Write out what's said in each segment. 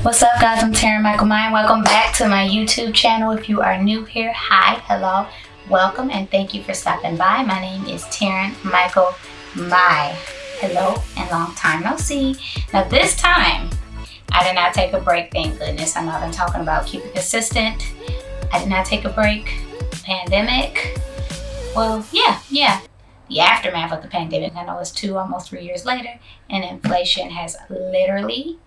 What's up, guys? I'm Taryn Mychal Msi. Welcome back to my YouTube channel. If you are new here, hi, hello, welcome, and thank you for stopping by. My name is Taryn Mychal Msi. Hello, and long time no see. Now this time, I did not take a break, thank goodness. I know I've been talking about keeping consistent. I did not take a break. Pandemic. Well, yeah. The aftermath of the pandemic. I know it's almost 3 years later, and inflation has literally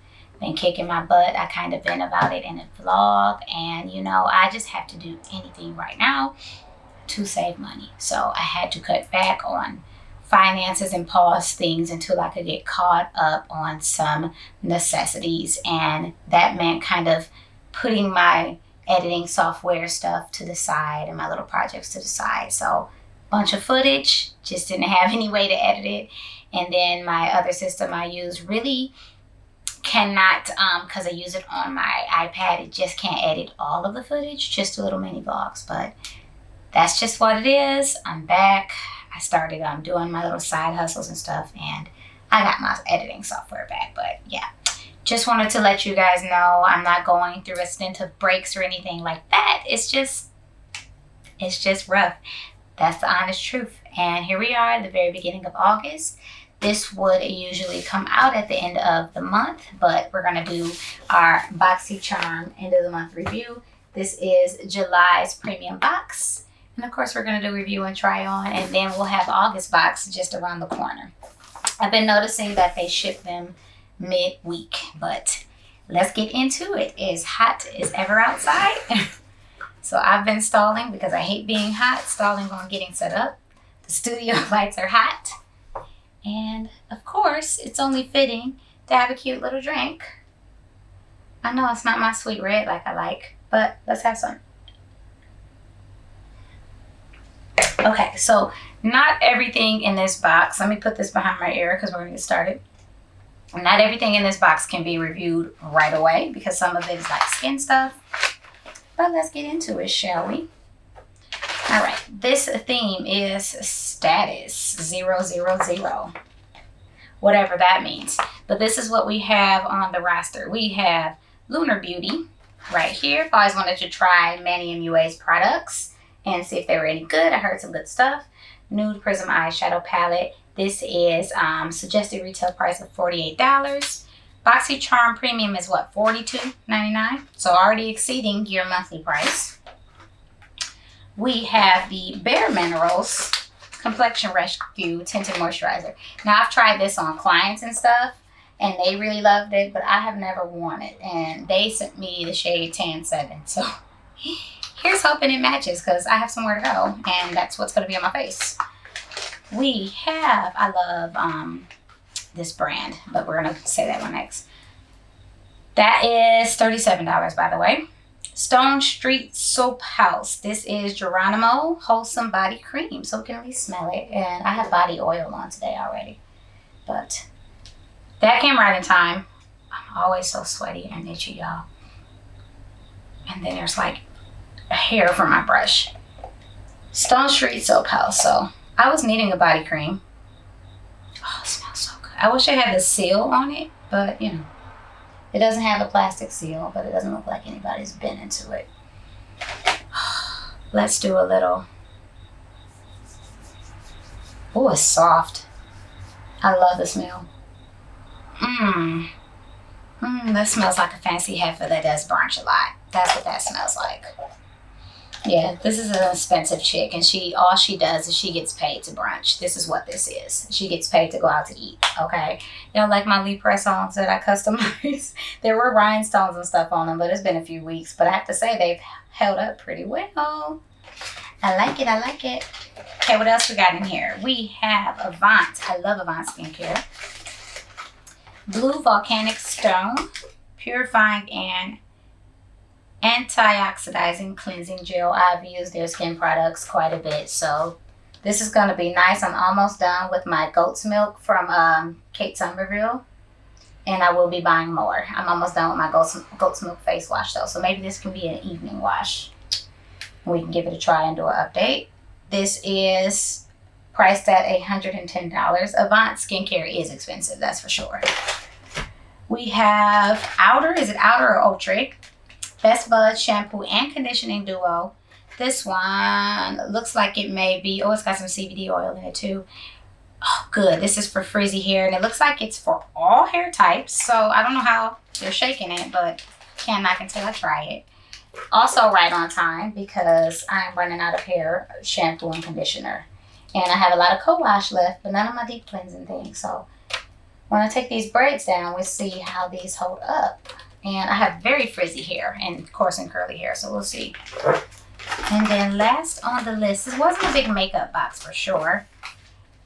been kicking my butt. I kind of vent about it in a vlog, and I just have to do anything right now to save money. So I had to cut back on finances and pause things until I could get caught up on some necessities, and that meant kind of putting my editing software stuff to the side and my little projects to the side. So bunch of footage, just didn't have any way to edit it. And then my other system I use really cannot, because I use it on my iPad, it just can't edit all of the footage, just a little mini vlogs. But that's just what it is. I'm back. I started doing my little side hustles and stuff, and I got my editing software back. But yeah, just wanted to let you guys know I'm not going through a stint of breaks or anything like that. It's just rough. That's the honest truth. And here we are at the very beginning of August. This would usually come out at the end of the month, but we're going to do our Boxycharm end of the month review. This is July's premium box. And of course, we're going to do review and try on, and then we'll have August box just around the corner. I've been noticing that they ship them mid-week, but let's get into it. It's hot as ever outside. So I've been stalling because I hate being hot, stalling on getting set up. The studio lights are hot. And of course, it's only fitting to have a cute little drink. I know it's not my sweet red like I like, but let's have some. Okay, so not everything in this box, let me put this behind my ear because we're going to get started. Not everything in this box can be reviewed right away because some of it is like skin stuff. But let's get into it, shall we? All right, this theme is status 000, whatever that means. But this is what we have on the roster. We have Lunar Beauty right here. I've always wanted to try Manny MUA's products and see if they were any good. I heard some good stuff. Nude Prism Eyeshadow Palette. This is suggested retail price of $48. Boxycharm Premium is what, $42.99? So already exceeding your monthly price. We have the Bare Minerals Complexion Rescue Tinted Moisturizer. Now, I've tried this on clients and stuff, and they really loved it, but I have never worn it. And they sent me the shade Tan 7. So here's hoping it matches, because I have somewhere to go, and that's what's going to be on my face. We have, I love this brand, but we're going to say that one next. That is $37, by the way. Stone Street Soap House. This is Geronimo Wholesome Body Cream, so we can at least smell it. And I have body oil on today already, but that came right in time. I'm always so sweaty and itchy, y'all. And then there's like a hair from my brush. Stone Street Soap House. So I was needing a body cream. Oh, it smells so good. I wish I had the seal on it, but it doesn't have a plastic seal, but it doesn't look like anybody's been into it. Let's do a little. Oh, it's soft. I love the smell. That smells like a fancy heifer that does brunch a lot. That's what that smells like. Yeah, this is an expensive chick, and all she does is she gets paid to brunch. This is what this is. She gets paid to go out to eat, okay? Like my Lee press-ons that I customized. There were rhinestones and stuff on them, but it's been a few weeks. But I have to say, they've held up pretty well. I like it. Okay, what else we got in here? We have Avant. I love Avant skincare. Blue Volcanic Stone, purifying and antioxidizing cleansing gel. I've used their skin products quite a bit, so this is going to be nice. I'm almost done with my goat's milk from Kate Somerville, and I will be buying more. I'm almost done with my goat's milk face wash though, so maybe this can be an evening wash. We can give it a try and do an update. This is priced at $110. Avant skincare is expensive, that's for sure. We have Outer, is it Outer or Ultric? Best Bud Shampoo and Conditioning Duo. This one looks like it may be, oh, it's got some CBD oil in it too. Oh, good. This is for frizzy hair, and it looks like it's for all hair types. So I don't know how they're shaking it, but can't knock until I try it. Also right on time because I'm running out of hair shampoo and conditioner. And I have a lot of co-wash left, but none of my deep cleansing things. So when I take these braids down, we'll see how these hold up. And I have very frizzy hair and coarse and curly hair, so we'll see. And then last on the list, this wasn't a big makeup box for sure,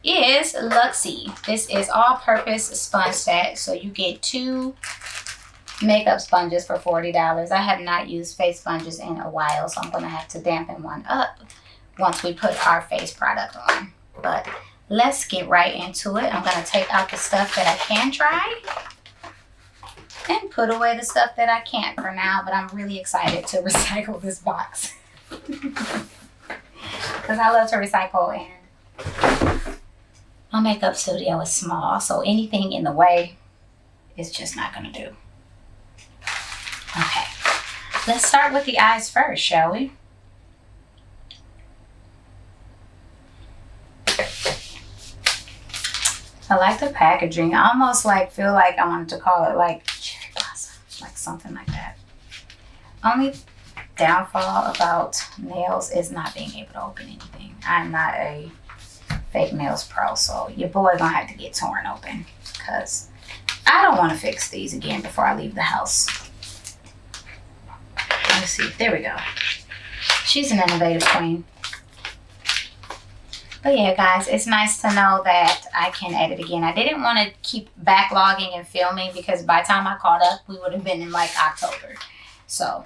is Luxie. This is all-purpose sponge set, so you get 2 makeup sponges for $40. I have not used face sponges in a while, so I'm going to have to dampen one up once we put our face product on. But let's get right into it. I'm going to take out the stuff that I can try and put away the stuff that I can't for now, but I'm really excited to recycle this box. Because I love to recycle, and my makeup studio is small, so anything in the way is just not going to do. Okay, let's start with the eyes first, shall we? I like the packaging. I almost feel like I wanted to call it like cherry blossom, like something like that. Only downfall about nails is not being able to open anything. I'm not a fake nails pro, so your boy gonna have to get torn open because I don't want to fix these again before I leave the house. Let's see. There we go. She's an innovative queen. But yeah, guys, it's nice to know that I can edit again. I didn't want to keep backlogging and filming because by the time I caught up, we would have been in like October. So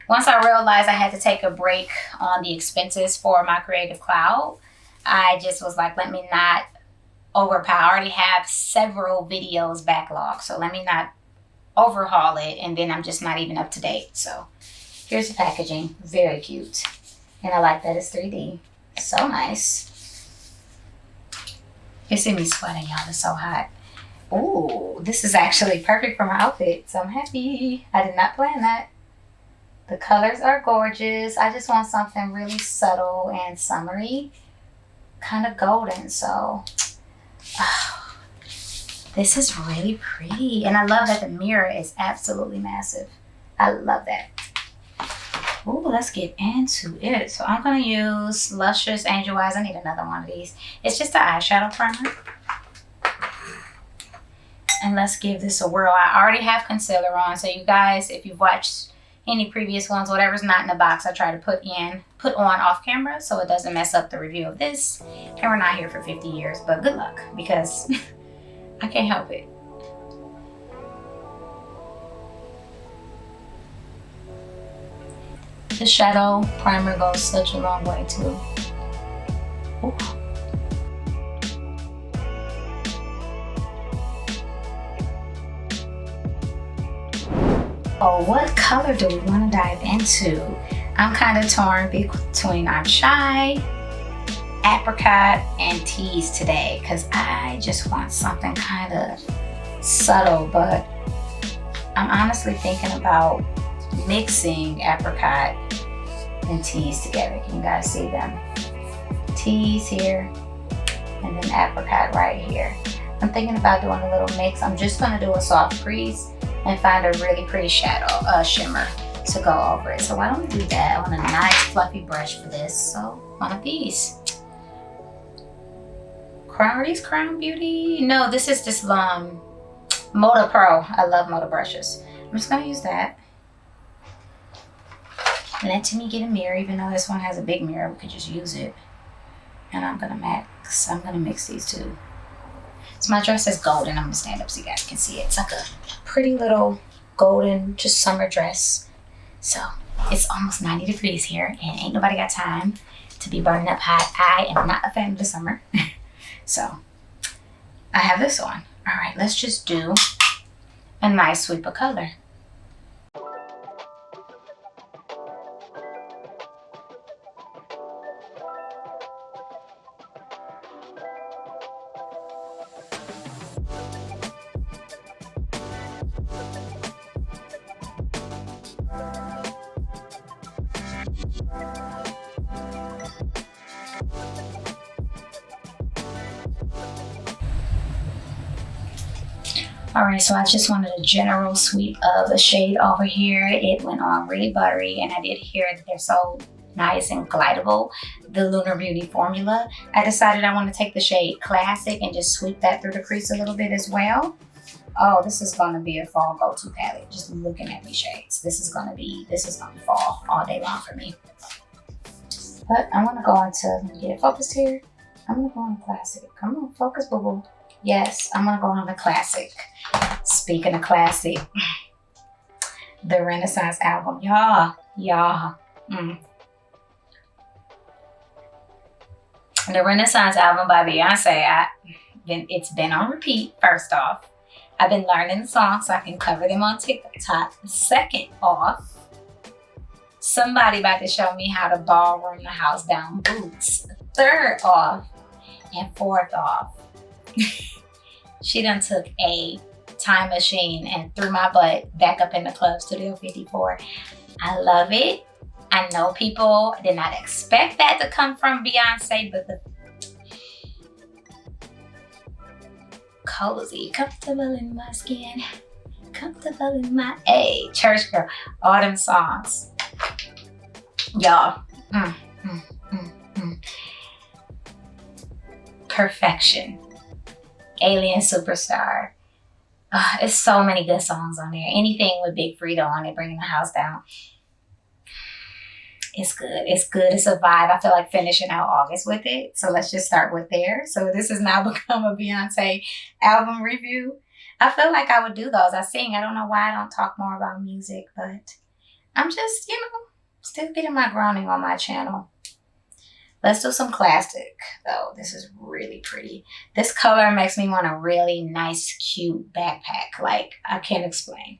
once I realized I had to take a break on the expenses for my creative cloud, I just was like, let me not overpower. I already have several videos backlogged, so let me not overhaul it, and then I'm just not even up to date. So here's the packaging. Very cute. And I like that it's 3D. So nice. You see me sweating, y'all. It's so hot. Ooh, this is actually perfect for my outfit, so I'm happy. I did not plan that. The colors are gorgeous. I just want something really subtle and summery, kind of golden. So this is really pretty, and I love that the mirror is absolutely massive. I love that. Ooh, let's get into it. So I'm going to use Luscious Angel Eyes. I need another one of these. It's just an eyeshadow primer. And let's give this a whirl. I already have concealer on. So you guys, if you've watched any previous ones, whatever's not in the box, I try to put on off camera so it doesn't mess up the review of this. And we're not here for 50 years, but good luck because I can't help it. The shadow primer goes such a long way too. Ooh. Oh, what color do we want to dive into? I'm kind of torn between I'm Shy, Apricot, and Tease today because I just want something kind of subtle, but I'm honestly thinking about mixing Apricot and Tease together. Can you guys see them? Tease here and then Apricot right here. I'm thinking about doing a little mix. I'm just going to do a soft crease and find a really pretty shadow shimmer to go over it. So why don't we do that? I want a nice fluffy brush for this. So one of these. Are these Crown Beauty? No, this is this Moda Pro. I love Moda brushes. I'm just going to use that. Let Timmy get a mirror, even though this one has a big mirror, we could just use it. And I'm gonna mix these two. So my dress is golden. I'm gonna stand up so you guys can see it. It's like a pretty little golden, just summer dress. So it's almost 90 degrees here and ain't nobody got time to be burning up hot. I am not a fan of the summer. So I have this on. All right, let's just do a nice sweep of color. Alright, so I just wanted a general sweep of the shade over here. It went on really buttery, and I did hear that they're so nice and glidable, the Lunar Beauty formula. I decided I want to take the shade Classic and just sweep that through the crease a little bit as well. Oh, this is going to be a fall go-to palette. Just looking at these shades. This is going to be fall all day long for me. But I want to go into, let me get it focused here. I'm going to go on Classic. Come on, focus, boo-boo. Yes, I'm going to go on the Classic. Speaking of Classic, the Renaissance album. Y'all. The Renaissance album by Beyonce, it's been on repeat, first off. I've been learning the songs so I can cover them on TikTok. Second off, somebody about to show me how to ballroom the house down boots. Third off, and fourth off, she done took a time machine and threw my butt back up in the club, Studio 54. I love it. I know people did not expect that to come from Beyonce, but the cozy, comfortable in my skin, comfortable in my church girl, all them songs, y'all. Perfection, Alien Superstar. It's so many good songs on there. Anything with Big Freedo on it, bringing the house down. It's good. It's good. It's a vibe. I feel like finishing out August with it. So let's just start with there. So this has now become a Beyonce album review. I feel like I would do those. I sing. I don't know why I don't talk more about music, but I'm just, still getting my grounding on my channel. Let's do some Classic, though. This is really pretty. This color makes me want a really nice, cute backpack. Like, I can't explain.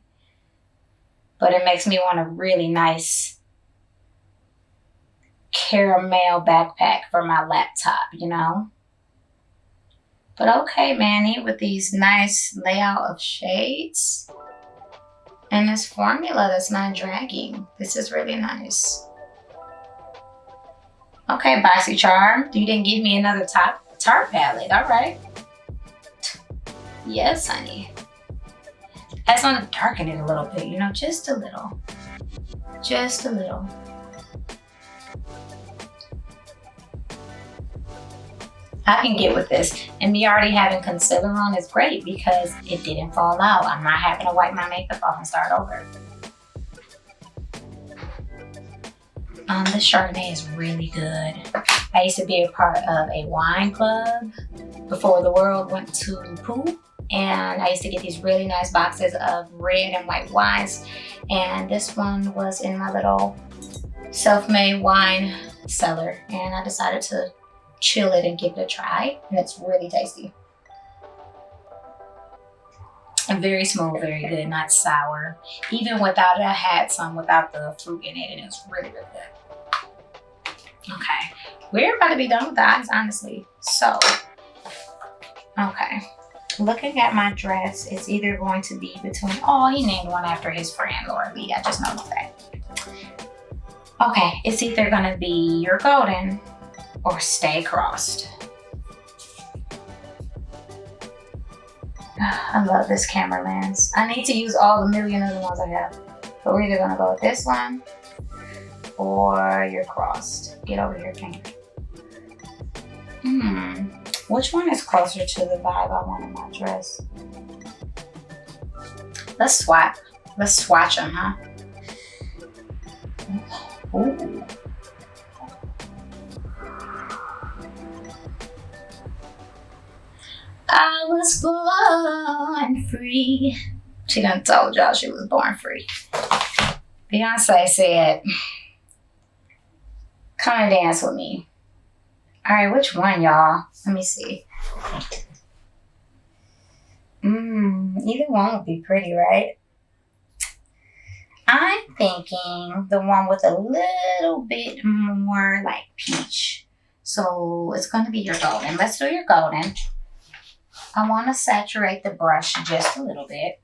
But it makes me want a really nice caramel backpack for my laptop, But okay, Manny, with these nice layout of shades and this formula that's not dragging. This is really nice. Okay, Boxycharm, you didn't give me another Tarte palette. All right. Yes, honey. I just want to darken it a little bit, just a little. Just a little. I can get with this. And me already having concealer on is great because it didn't fall out. I'm not having to wipe my makeup off and start over. This Chardonnay is really good. I used to be a part of a wine club before the world went to poo. And I used to get these really nice boxes of red and white wines. And this one was in my little self-made wine cellar. And I decided to chill it and give it a try. And it's really tasty. And very smooth, very good, not sour. Even without it, I had some without the fruit in it, and it's really, really good. Okay, we're about to be done with the eyes, honestly. So, okay. Looking at my dress, it's either going to be between, he named one after his friend, Laura Lee. I just noticed that. Okay, it's either gonna be You're Golden or Stay Crossed. I love this camera lens. I need to use all the million other ones I have. But we're either gonna go with this one or You're Crossed. Get over here, King. Which one is closer to the vibe I want in my dress? Let's swap. Let's swatch them, huh? Ooh. I was born free. She done told y'all she was born free. Beyonce said, come and dance with me. All right, which one, y'all? Let me see. Either one would be pretty, right? I'm thinking the one with a little bit more like peach. So it's going to be Your Golden. Let's do Your Golden. I want to saturate the brush just a little bit.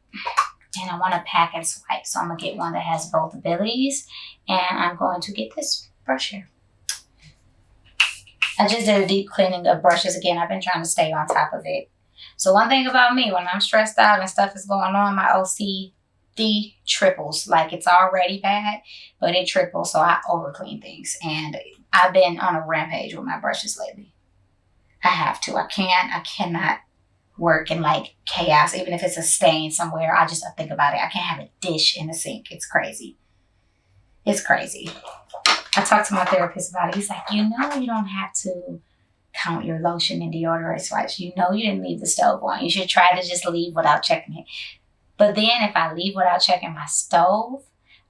And I want to pack and swipe. So I'm going to get one that has both abilities. And I'm going to get this brush here. I just did a deep cleaning of brushes again. I've been trying to stay on top of it. So one thing about me, when I'm stressed out and stuff is going on, my OCD triples. Like, it's already bad, but it triples. So I over clean things. And I've been on a rampage with my brushes lately. I have to. I cannot work in like chaos. Even if it's a stain somewhere, I think about it. I can't have a dish in the sink. It's crazy. It's crazy. I talked to my therapist about it. He's like, you don't have to count your lotion and deodorant swipes. You didn't leave the stove on. You should try to just leave without checking it. But then if I leave without checking my stove,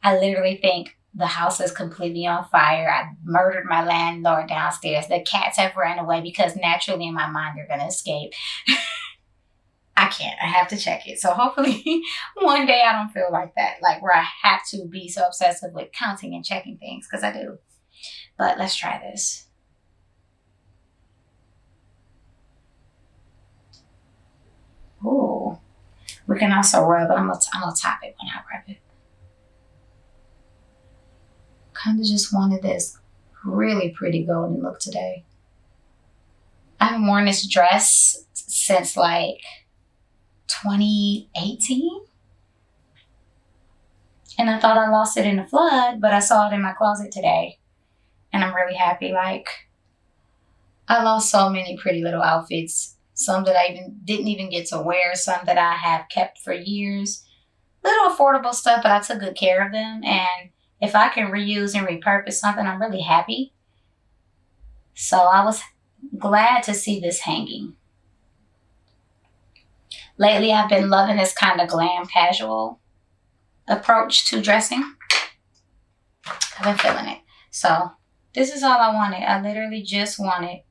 I literally think the house is completely on fire. I murdered my landlord downstairs. The cats have ran away because naturally in my mind they're going to escape. I can't. I have to check it. So hopefully one day I don't feel like that. Like where I have to be so obsessive with counting and checking things, because I do. But let's try this. Ooh. We can also rub. I'm gonna top it when I rub it. Kind of just wanted this really pretty golden look today. I haven't worn this dress since like 2018. And I thought I lost it in the flood, but I saw it in my closet today. And I'm really happy. Like, I lost so many pretty little outfits. Some that I didn't even get to wear. Some that I have kept for years. Little affordable stuff, but I took good care of them. And if I can reuse and repurpose something, I'm really happy. So I was glad to see this hanging. Lately, I've been loving this kind of glam casual approach to dressing. I've been feeling it. So this is all I wanted. I literally just wanted,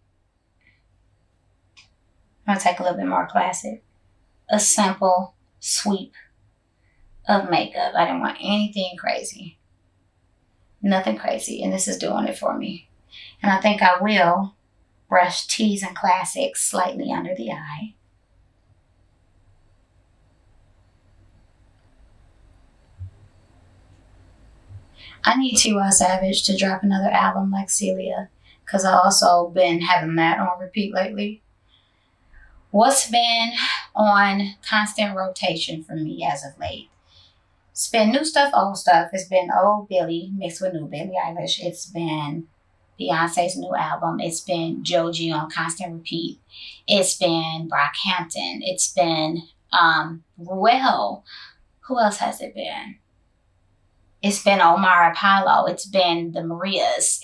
I'm going to take a little bit more classic, a simple sweep of makeup. I didn't want anything crazy. Nothing crazy. And this is doing it for me. And I think I will brush Tease and Classic slightly under the eye. I need T.Y. Savage to drop another album like Celia, because I've also been having that on repeat lately. What's been on constant rotation for me as of late? It's been new stuff, old stuff. It's been old Billie mixed with new Billie Eilish. It's been Beyonce's new album. It's been Joji on constant repeat. It's been Brockhampton. It's been Ruel. Who else has it been? It's been Omar Apollo. It's been the Marias.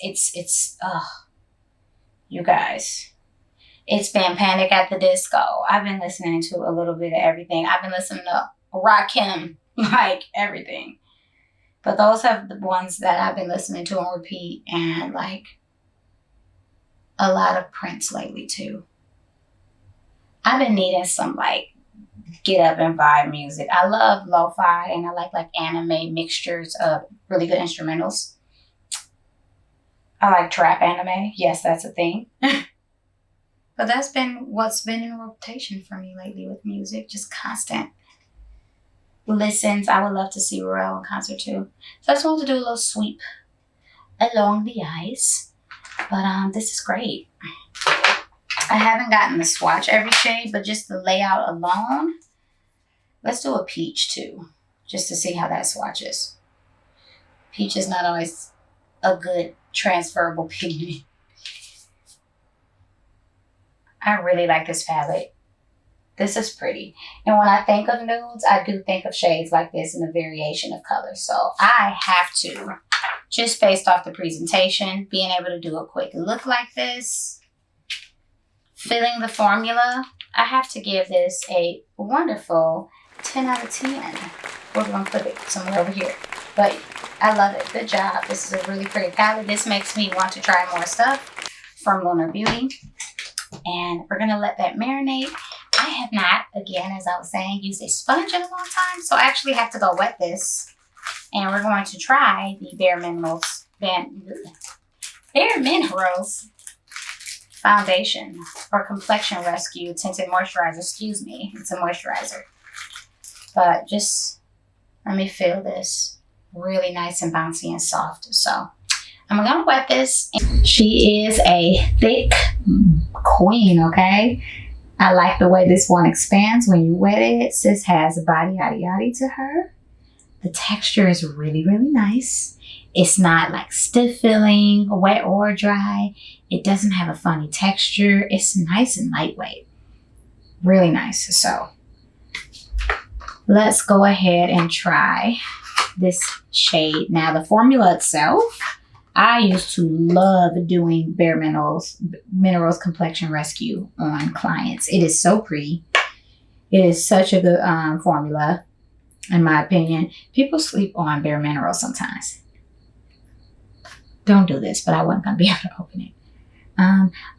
You guys. It's been Panic at the Disco. I've been listening to a little bit of everything. I've been listening to Rakim, like everything. But those have the ones that I've been listening to on repeat, and like a lot of Prince lately too. I've been needing some like get up and vibe music. I love lo-fi, and I like anime mixtures of really good instrumentals. I like trap anime. Yes, that's a thing. But that's been what's been in rotation for me lately with music. Just constant listens. I would love to see Ruel in concert too. So I just wanted to do a little sweep along the eyes. But this is great. I haven't gotten the swatch every shade, but just the layout alone. Let's do a peach too, just to see how that swatches. Peach is not always a good transferable pigment. I really like this palette. This is pretty. And when I think of nudes, I do think of shades like this in a variation of colors. So I have to, just based off the presentation, being able to do a quick look like this, filling the formula, I have to give this a wonderful 10 out of 10. We're going to put it somewhere over here. But I love it. Good job. This is a really pretty palette. This makes me want to try more stuff from Lunar Beauty. And we're going to let that marinate. I have not, again, as I was saying, used a sponge in a long time. So I actually have to go wet this. And we're going to try the Bare Minerals Foundation or Complexion Rescue Tinted Moisturizer. Excuse me. It's a moisturizer. But just let me feel this. Really nice and bouncy and soft. So I'm going to wet this. She is a thick queen, okay? I like the way this one expands when you wet it. Sis has a body yaddy yaddy to her. The texture is really, really nice. It's not like stiff feeling, wet or dry. It doesn't have a funny texture. It's nice and lightweight. Really nice. So let's go ahead and try this shade. Now the formula itself, I used to love doing Bare Minerals Complexion Rescue on clients. It is so pretty. It is such a good formula, in my opinion. People sleep on Bare Minerals sometimes. Don't do this, but I wasn't going to be able to open it.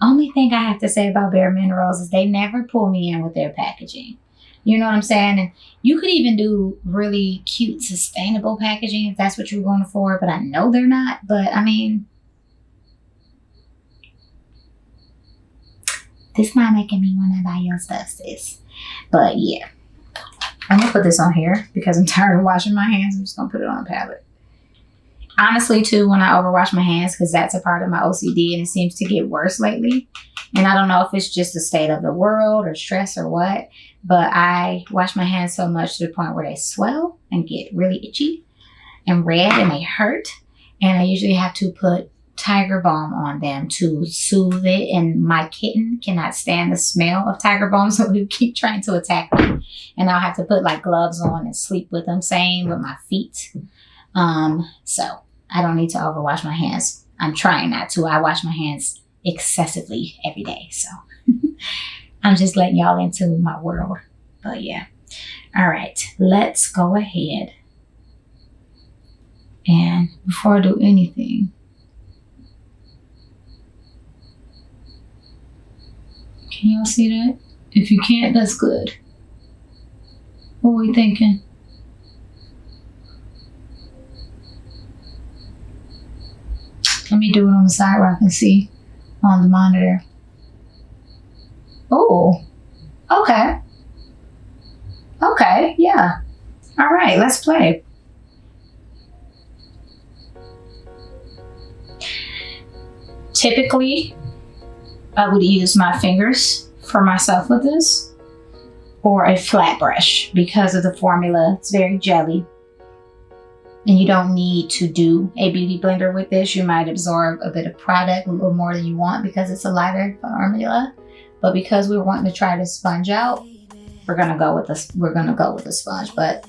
Only thing I have to say about Bare Minerals is they never pull me in with their packaging. You know what I'm saying? And you could even do really cute, sustainable packaging if that's what you're going for, but I know they're not. But I mean, this not making me want to buy your stuff, sis. But yeah, I'm going to put this on here because I'm tired of washing my hands. I'm just going to put it on a palette. Honestly, too, when I overwash my hands, because that's a part of my OCD and it seems to get worse lately. And I don't know if it's just the state of the world or stress or what, but I wash my hands so much to the point where they swell and get really itchy and red and they hurt. And I usually have to put Tiger Balm on them to soothe it. And my kitten cannot stand the smell of Tiger Balm, so he'll keep trying to attack me. And I'll have to put like gloves on and sleep with them. Same with my feet. So I don't need to overwash my hands. I'm trying not to. I wash my hands excessively every day. So I'm just letting y'all into my world. But yeah. All right. Let's go ahead. And before I do anything, can y'all see that? If you can't, that's good. What are we thinking? Let me do it on the side where I can see on the monitor. Oh, okay. Okay, yeah. All right, let's play. Typically, I would use my fingers for myself with this, or a flat brush because of the formula. It's very jelly. And you don't need to do a beauty blender with this. You might absorb a bit of product, a little more than you want because it's a lighter formula. But because we're wanting to try to sponge out, we're gonna go with the sponge. But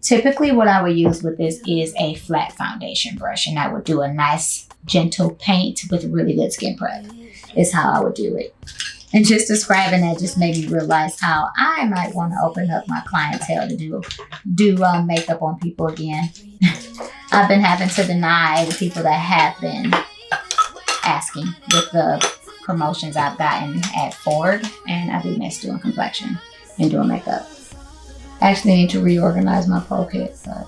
typically what I would use with this is a flat foundation brush, and I would do a nice gentle paint with really good skin prep is how I would do it. And just describing that just made me realize how I might want to open up my clientele to do makeup on people again. I've been having to deny the people that have been asking with the promotions I've gotten at Ford, and I do miss doing complexion and doing makeup. I actually need to reorganize my pro kit, but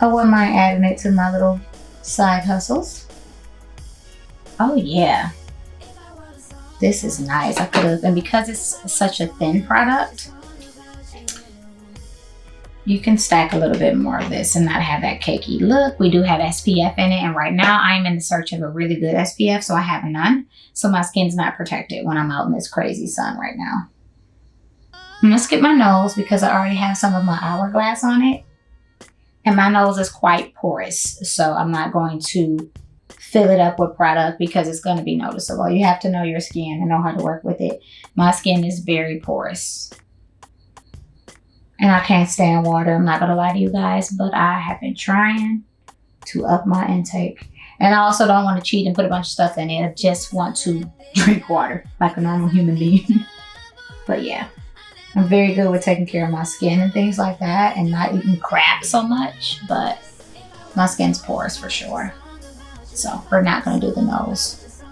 I wouldn't mind adding it to my little side hustles. Oh yeah. This is nice. I could have, and because it's such a thin product, you can stack a little bit more of this and not have that cakey look. We do have SPF in it, and right now I'm in the search of a really good SPF, so I have none. So my skin's not protected when I'm out in this crazy sun right now. I'm gonna skip my nose because I already have some of my hourglass on it. And my nose is quite porous, so I'm not going to fill it up with product because it's going to be noticeable. You have to know your skin and know how to work with it. My skin is very porous. And I can't stand water. I'm not going to lie to you guys, but I have been trying to up my intake. And I also don't want to cheat and put a bunch of stuff in it. I just want to drink water like a normal human being. But yeah, I'm very good with taking care of my skin and things like that and not eating crap so much. But my skin's porous for sure. So we're not going to do the nose.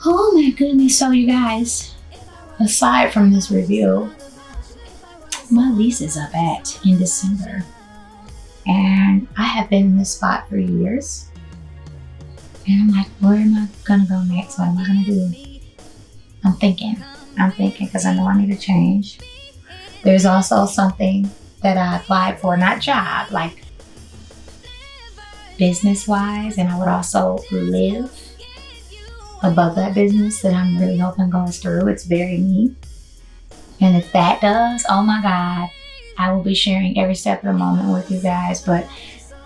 Oh my goodness. So you guys, aside from this review, my lease is up in December. And I have been in this spot for years. And I'm like, where am I going to go next? What am I going to do? I'm thinking because I know I need to change. There's also something that I applied for, not job, like business-wise, and I would also live above that business that I'm really hoping goes through. It's very me. And if that does, oh my God, I will be sharing every step of the moment with you guys. But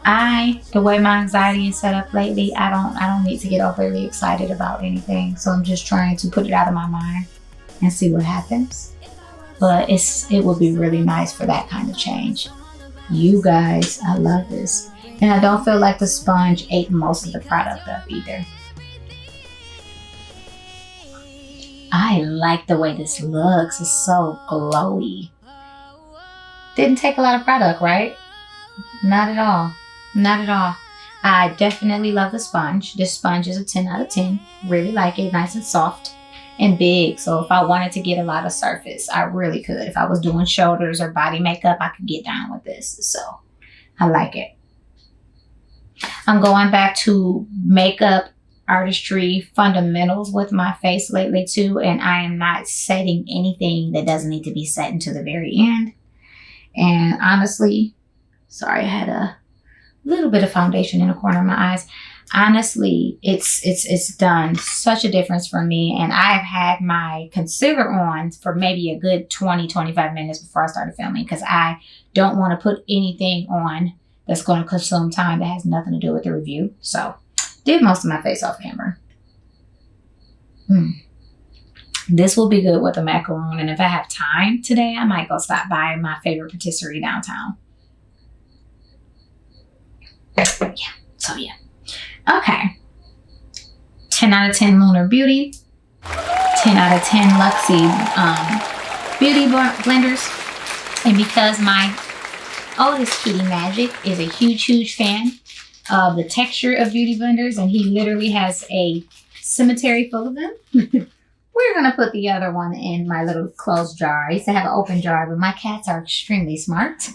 the way my anxiety is set up lately, I don't need to get overly excited about anything. So I'm just trying to put it out of my mind and see what happens. But it will be really nice for that kind of change. You guys, I love this. And I don't feel like the sponge ate most of the product up either. I like the way this looks. It's so glowy. Didn't take a lot of product, right? Not at all. Not at all. I definitely love the sponge. This sponge is a 10 out of 10. Really like it. Nice and soft and big. So if I wanted to get a lot of surface, I really could. If I was doing shoulders or body makeup, I could get down with this. So I like it. I'm going back to makeup artistry fundamentals with my face lately too. And I am not setting anything that doesn't need to be set until the very end. And honestly, sorry, I had a little bit of foundation in the corner of my eyes. Honestly, it's done such a difference for me. And I've had my concealer on for maybe a good 20-25 minutes before I started filming, because I don't want to put anything on that's going to consume time that has nothing to do with the review. So did most of my face off camera. This will be good with a macaroon. And if I have time today, I might go stop by my favorite patisserie downtown. Yeah. Okay. 10 out of 10 Lunar Beauty. 10 out of 10 Luxie Beauty Blenders. And because my oldest kitty Magic is a huge fan of the texture of beauty blenders, and he literally has a cemetery full of them, we're going to put the other one in my little closed jar. I used to have an open jar, but my cats are extremely smart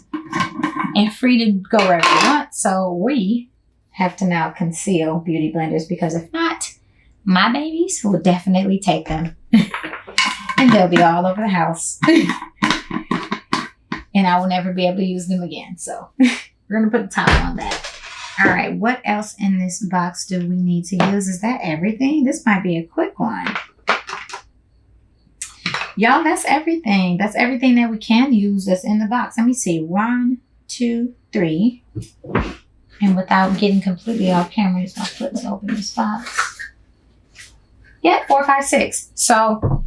and free to go wherever they want. So we have to now conceal beauty blenders, because if not, my babies will definitely take them and they'll be all over the house and I will never be able to use them again. So we're going to put the top on that. All right, what else in this box do we need to use? Is that everything? This might be a quick one. Y'all, that's everything. That's everything that we can use that's in the box. Let me see. 1, 2, 3. And without getting completely off camera, just gonna flip it open this box. Yeah, 4, 5, 6. So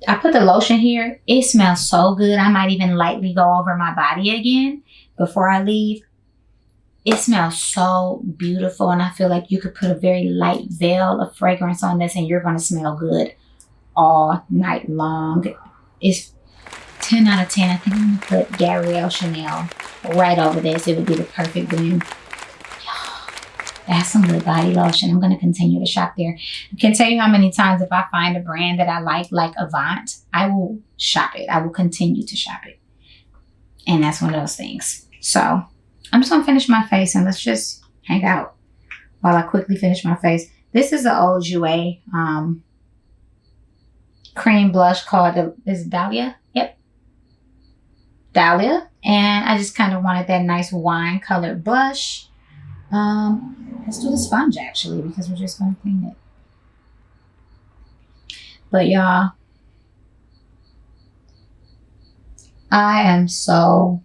I put the lotion here. It smells so good. I might even lightly go over my body again before I leave. It smells so beautiful, and I feel like you could put a very light veil of fragrance on this and you're going to smell good all night long. It's 10 out of 10. I think I'm going to put Gabrielle Chanel right over this. It would be the perfect blend. That's some good body lotion. I'm going to continue to shop there. I can't tell you how many times if I find a brand that I like Avant, I will shop it. I will continue to shop it. And that's one of those things. So I'm just going to finish my face and let's just hang out while I quickly finish my face. This is the old Jouer cream blush called, is it Dahlia? Yep. Dahlia. And I just kind of wanted that nice wine colored blush. Let's do the sponge actually, because we're just going to clean it. But y'all, I am so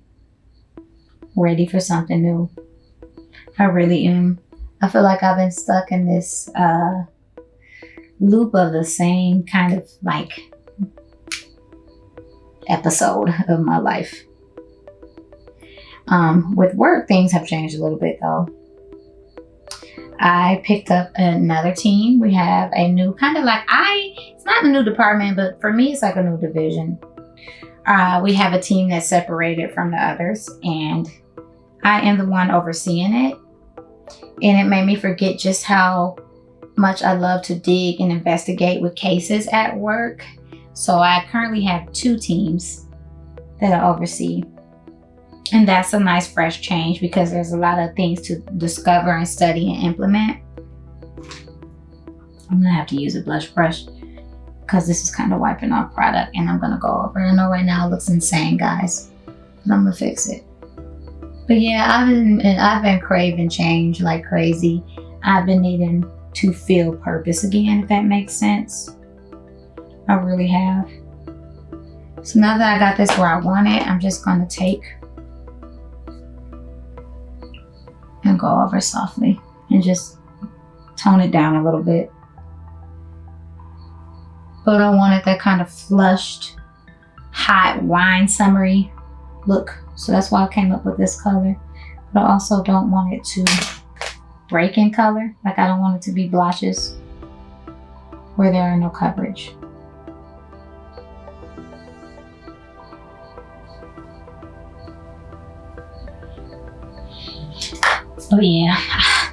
ready for something new. I really am. I feel like I've been stuck in this loop of the same kind of like episode of my life. With work, things have changed a little bit though. I picked up another team. We have a new kind of like, it's not a new department, but for me, it's like a new division. We have a team that's separated from the others, and I am the one overseeing it. And it made me forget just how much I love to dig and investigate with cases at work. So I currently have 2 teams that I oversee. And that's a nice fresh change because there's a lot of things to discover and study and implement. I'm gonna have to use a blush brush because this is kind of wiping off product, and I'm gonna go over it. I know right now it looks insane, guys, but I'm gonna fix it. But yeah, I've been craving change like crazy. I've been needing to feel purpose again, if that makes sense. I really have. So now that I got this where I want it, I'm just going to take and go over softly and just tone it down a little bit. But I wanted that kind of flushed, hot wine summery look. So that's why I came up with this color. But I also don't want it to break in color. Like I don't want it to be blotches where there are no coverage. Oh yeah,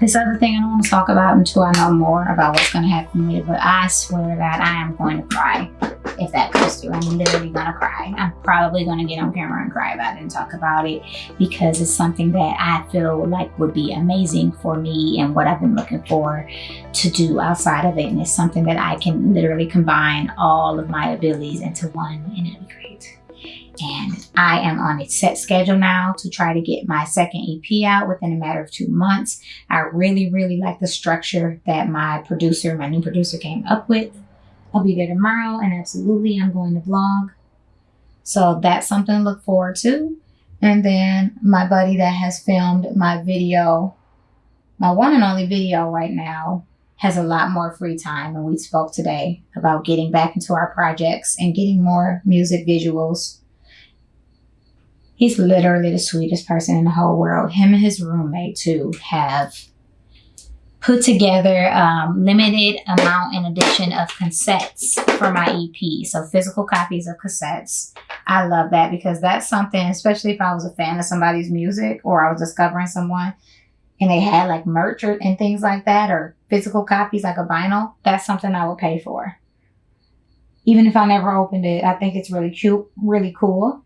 this other thing I don't want to talk about until I know more about what's going to happen with it, but I swear that I am going to cry if that goes through. I'm literally going to cry. I'm probably going to get on camera and cry about it and talk about it because it's something that I feel like would be amazing for me and what I've been looking for to do outside of it. And it's something that I can literally combine all of my abilities into one, and it'll be great. And I am on a set schedule now to try to get my second EP out within a matter of 2 months. I really, really like the structure that my new producer came up with. I'll be there tomorrow, and absolutely I'm going to vlog. So that's something to look forward to. And then my buddy that has filmed my video, my one and only video right now, has a lot more free time. And we spoke today about getting back into our projects and getting more music visuals. He's literally the sweetest person in the whole world. Him and his roommate too have put together limited amount and edition of cassettes for my EP. So physical copies of cassettes. I love that because that's something, especially if I was a fan of somebody's music or I was discovering someone and they had like merch and things like that, or physical copies like a vinyl, that's something I would pay for. Even if I never opened it, I think it's really cute, really cool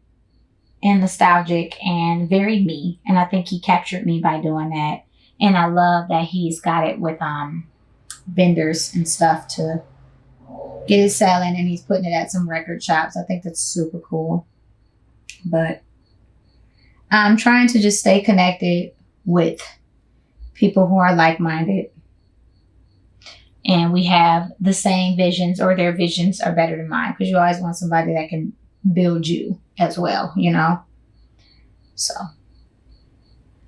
and nostalgic and very me. And I think he captured me by doing that. And I love that he's got it with vendors and stuff to get it selling, and he's putting it at some record shops. I think that's super cool. But I'm trying to just stay connected with people who are like-minded. And we have the same visions, or their visions are better than mine, because you always want somebody that can build you as well, you know? So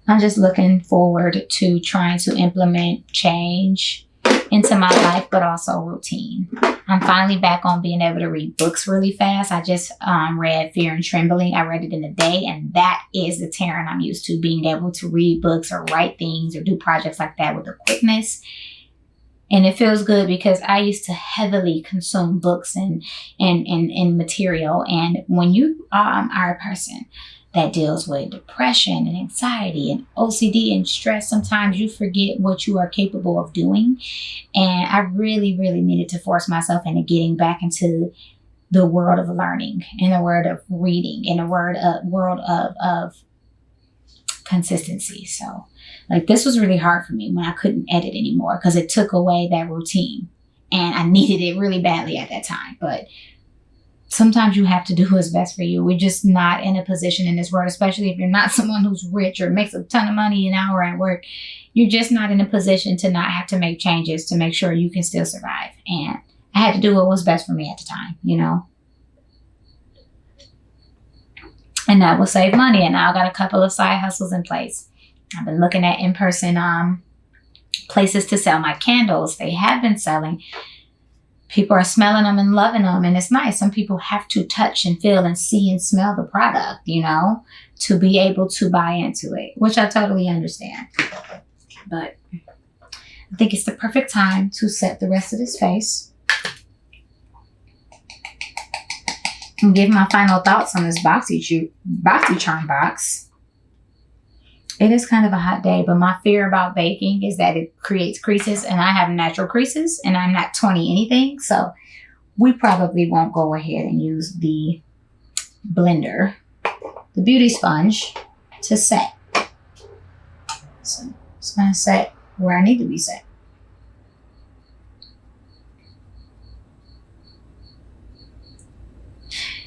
I'm just looking forward to trying to implement change into my life, but also routine. I'm finally back on being able to read books really fast. I just read Fear and Trembling. I read it in a day, and that is the Taryn I'm used to, being able to read books or write things or do projects like that with a quickness. And it feels good because I used to heavily consume books and material. And when you are a person that deals with depression and anxiety and OCD and stress, sometimes you forget what you are capable of doing. And I really, really needed to force myself into getting back into the world of learning, in the world of reading, in the world of consistency. So like this was really hard for me when I couldn't edit anymore because it took away that routine, and I needed it really badly at that time. But sometimes you have to do what's best for you. We're just not in a position in this world, especially if you're not someone who's rich or makes a ton of money an hour at work. You're just not in a position to not have to make changes to make sure you can still survive. And I had to do what was best for me at the time, you know? And that will save money. And now I got a couple of side hustles in place. I've been looking at in-person places to sell my candles. They have been selling. People are smelling them and loving them, and it's nice. Some people have to touch and feel and see and smell the product, you know, to be able to buy into it, which I totally understand. But I think it's the perfect time to set the rest of this face and give my final thoughts on this Boxycharm box. It is kind of a hot day, but my fear about baking is that it creates creases, and I have natural creases, and I'm not 20 anything. So we probably won't go ahead and use the blender, the beauty sponge, to set. So it's going to set where I need to be set.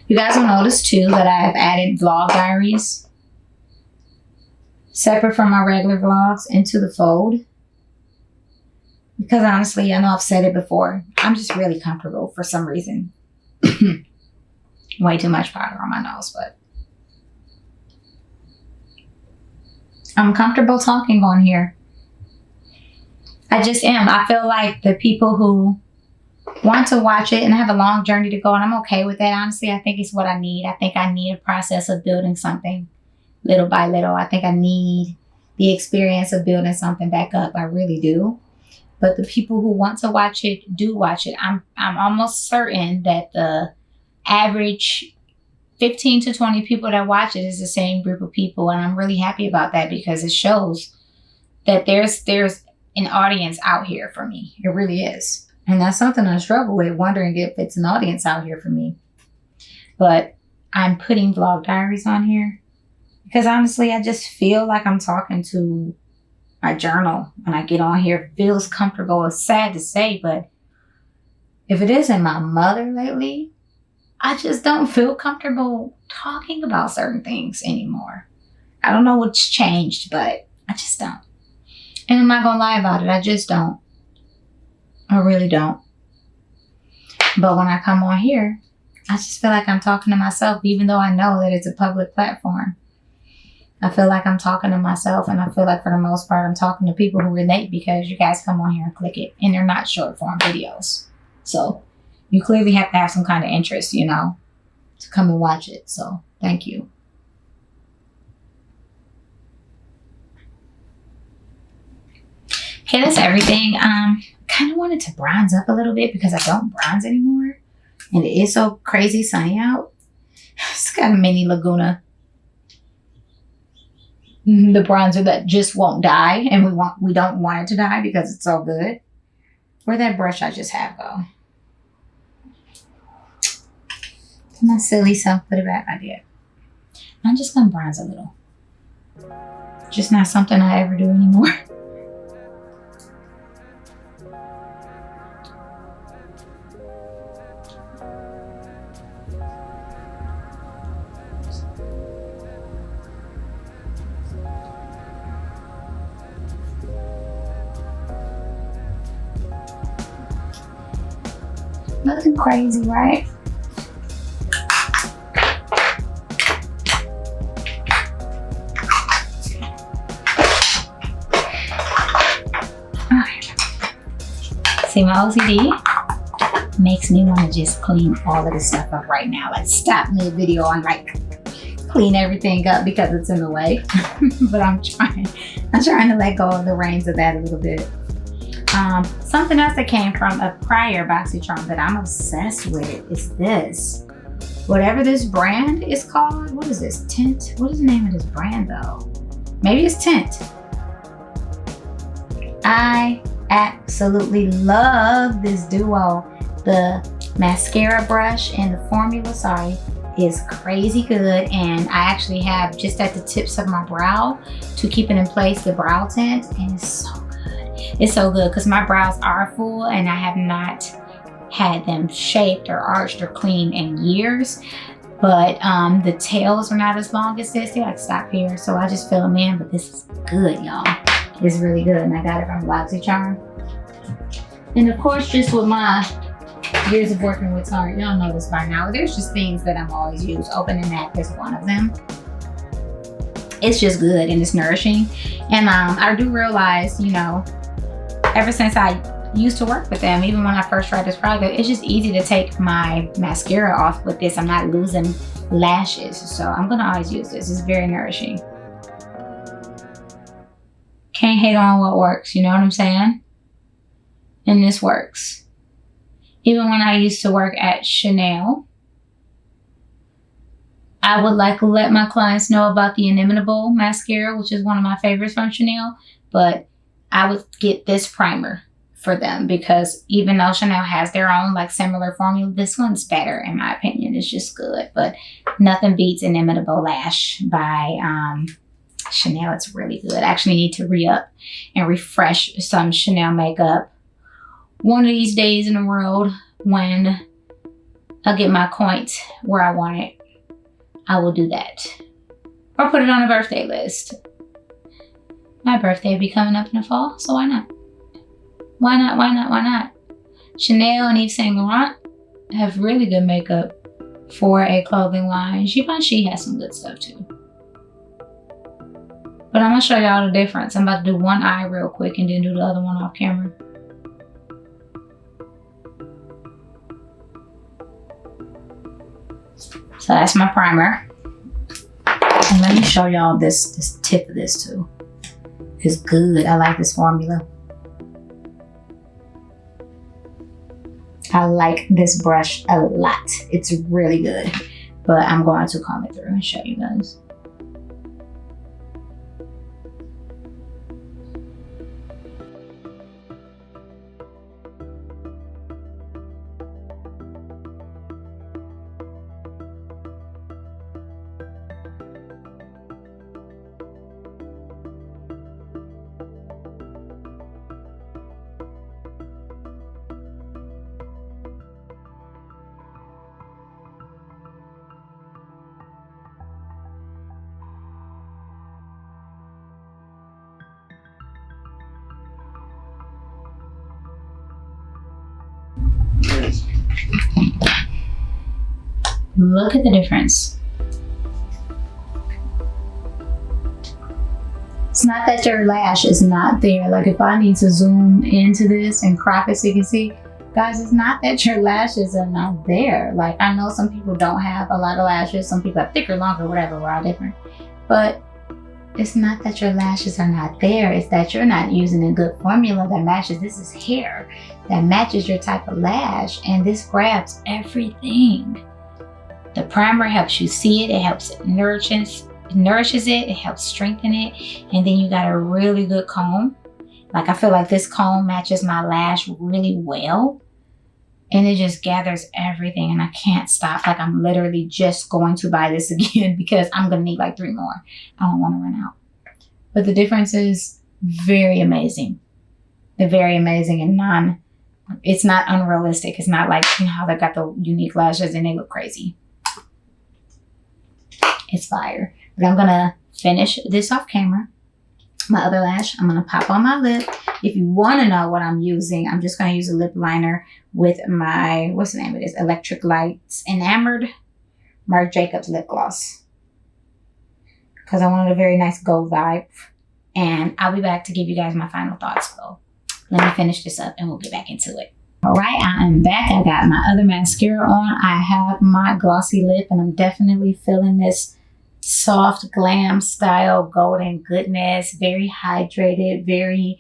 You guys will notice too that I have added vlog diaries separate from my regular vlogs into the fold. Because honestly, I know I've said it before. I'm just really comfortable for some reason. Way too much powder on my nose, but I'm comfortable talking on here. I just am. I feel like the people who want to watch it and have a long journey to go, and I'm okay with that. Honestly, I think it's what I need. I think I need a process of building something little by little. I think I need the experience of building something back up. I really do. But the people who want to watch it do watch it. I'm almost certain that the average 15 to 20 people that watch it is the same group of people, and I'm really happy about that because it shows that there's an audience out here for me. It really is. And that's something I struggle with, wondering if it's an audience out here for me. But I'm putting vlog diaries on here because honestly, I just feel like I'm talking to my journal when I get on here. It feels comfortable. It's sad to say, but if it isn't my mother lately, I just don't feel comfortable talking about certain things anymore. I don't know what's changed, but I just don't. And I'm not going to lie about it. I just don't. I really don't. But when I come on here, I just feel like I'm talking to myself, even though I know that it's a public platform. I feel like I'm talking to myself, and I feel like for the most part, I'm talking to people who relate because you guys come on here and click it, and they're not short form videos. So you clearly have to have some kind of interest, you know, to come and watch it. So thank you. Okay, that's everything. Kind of wanted to bronze up a little bit because I don't bronze anymore. And it is so crazy sunny out. It's got a mini Laguna. The bronzer that just won't die. And we don't want it to die because it's so good. Where'd that brush I just have go? I'm not silly self, put it back. I did. I'm just going to bronze a little. Just not something I ever do anymore. Nothing crazy, right? See, my OCD makes me want to just clean all of this stuff up right now. Like stop mid-video and like clean everything up because it's in the way. But I'm trying to let go of the reins of that a little bit. Something else that came from a prior Boxycharm that I'm obsessed with is this. Whatever this brand is called, what is this? Tint? What is the name of this brand though? Maybe it's Tint. I absolutely love this duo. The mascara brush and the formula, is crazy good. And I actually have just at the tips of my brow to keep it in place, the brow tint, and it's so good. It's so good because my brows are full and I have not had them shaped or arched or cleaned in years. But the tails are not as long as this. They like stop here. So I just fill them in, but this is good, y'all. It's really good. And I got it from Boxycharm. And of course, just with my years of working with Taryn, y'all know this by now. There's just things that I'm always use. Open and Nap is one of them. It's just good and it's nourishing. And I do realize, you know, ever since I used to work with them, even when I first tried this product, it's just easy to take my mascara off with this. I'm not losing lashes. So I'm gonna always use this. It's very nourishing. Can't hate on what works, you know what I'm saying? And this works. Even when I used to work at Chanel, I would like to let my clients know about the Inimitable Mascara, which is one of my favorites from Chanel, but I would get this primer for them because even though Chanel has their own like similar formula, this one's better in my opinion. It's just good, but nothing beats Inimitable Lash by Chanel. It's really good. I actually need to re-up and refresh some Chanel makeup one of these days in the world when I get my coins where I want it. I will do that. Or put it on a birthday list. My birthday will be coming up in the fall, so why not? Why not? Why not? Why not? Chanel and Yves Saint Laurent have really good makeup for a clothing line. Givenchy has some good stuff too. But I'm gonna show y'all the difference. I'm about to do one eye real quick and then do the other one off camera. So that's my primer. And let me show y'all this tip of this too. It's good. I like this formula. I like this brush a lot. It's really good. But I'm going to comb it through and show you guys. Look at the difference. It's not that your lash is not there. Like if I need to zoom into this and crop it so you can see, guys, it's not that your lashes are not there. Like I know some people don't have a lot of lashes. Some people have thicker, longer, whatever. We're all different. But it's not that your lashes are not there. It's that you're not using a good formula that matches. This is hair that matches your type of lash. And this grabs everything. The primer helps you see it. It helps it nourishes it. It helps strengthen it. And then you got a really good comb. Like I feel like this comb matches my lash really well. And it just gathers everything and I can't stop. Like I'm literally just going to buy this again because I'm going to need like 3 more. I don't want to run out. But the difference is very amazing. They're very amazing and it's not unrealistic. It's not like, you know, how they got the unique lashes and they look crazy. It's fire. But I'm going to finish this off camera. My other lash, I'm going to pop on my lip. If you want to know what I'm using, I'm just going to use a lip liner with my, what's the name of this? Electric Lights Enamored Marc Jacobs lip gloss. Because I wanted a very nice gold vibe. And I'll be back to give you guys my final thoughts. So let me finish this up and we'll get back into it. All right, I am back. I got my other mascara on. I have my glossy lip and I'm definitely feeling this soft glam style golden goodness. Very hydrated, very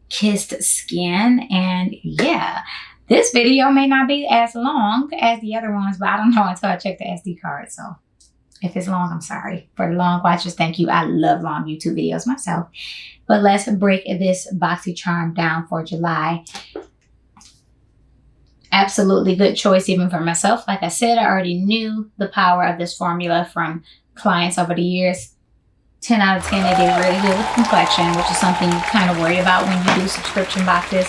kissed skin. And yeah, this video may not be as long as the other ones, but I don't know until I check the SD card. So if it's long, I'm sorry. For the long watchers, thank you. I love long YouTube videos myself. But let's break this Boxycharm down for July. Absolutely good choice even for myself. Like I said, I already knew the power of this formula from clients over the years. 10 out of 10, they did really good with complexion, which is something you kind of worry about when you do subscription boxes.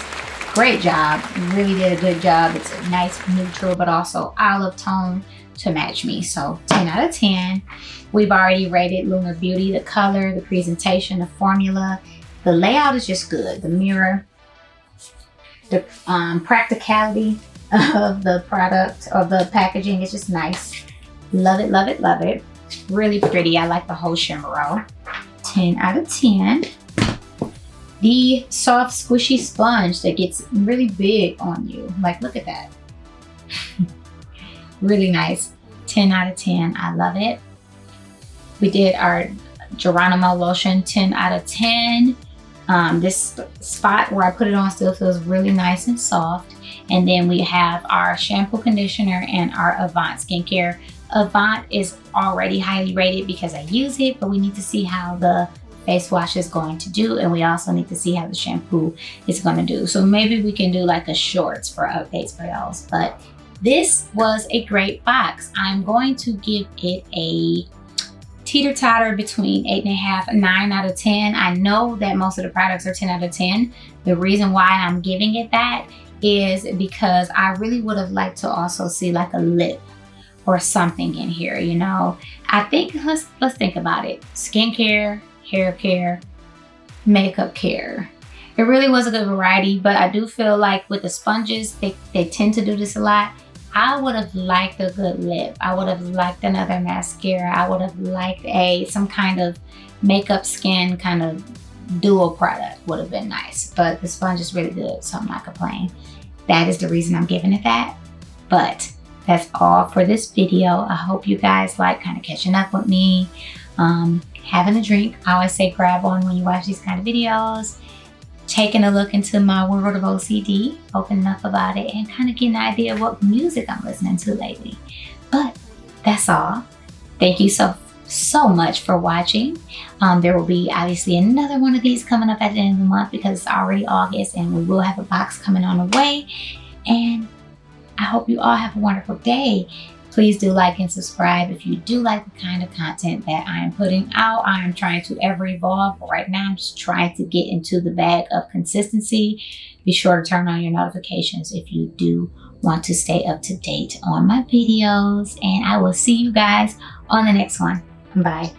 Great job. You really did a good job. It's a nice neutral, but also olive tone to match me. So 10 out of 10. We've already rated Lunar Beauty, the color, the presentation, the formula. The layout is just good. The mirror, the practicality of the product, of the packaging is just nice. Love it, love it, love it. Really pretty. I like the whole shimmer roll. 10 out of 10. The soft squishy sponge that gets really big on you. Like, look at that. Really nice. 10 out of 10. I love it. We did our Geronimo lotion. 10 out of 10. This spot where I put it on still feels really nice and soft. And then we have our shampoo, conditioner, and our Avant skincare. Avant is already highly rated because I use it, but we need to see how the face wash is going to do, and we also need to see how the shampoo is going to do. So maybe we can do like a shorts for updates for those. But this was a great box. I'm going to give it a teeter-totter between 8.5 and 9 out of 10. I know that most of the products are 10 out of 10. The reason why I'm giving it that is because I really would have liked to also see like a lip or something in here, you know. I think let's think about it. Skincare, hair care, makeup care. It really was a good variety, but I do feel like with the sponges, they tend to do this a lot. I would have liked a good lip. I would have liked another mascara. I would have liked some kind of makeup skin kind of dual product would have been nice. But the sponge is really good, so I'm not complaining. That is the reason I'm giving it that. But that's all for this video. I hope you guys like kind of catching up with me, having a drink. I always say grab one when you watch these kind of videos, taking a look into my world of OCD, opening up about it, and kind of getting an idea of what music I'm listening to lately. But that's all. Thank you so much for watching. There will be obviously another one of these coming up at the end of the month because it's already August and we will have a box coming on the way. And I hope you all have a wonderful day. Please do like and subscribe if you do like the kind of content that I am putting out. I am trying to ever evolve, but right now I'm just trying to get into the bag of consistency. Be sure to turn on your notifications if you do want to stay up to date on my videos. And I will see you guys on the next one. Bye.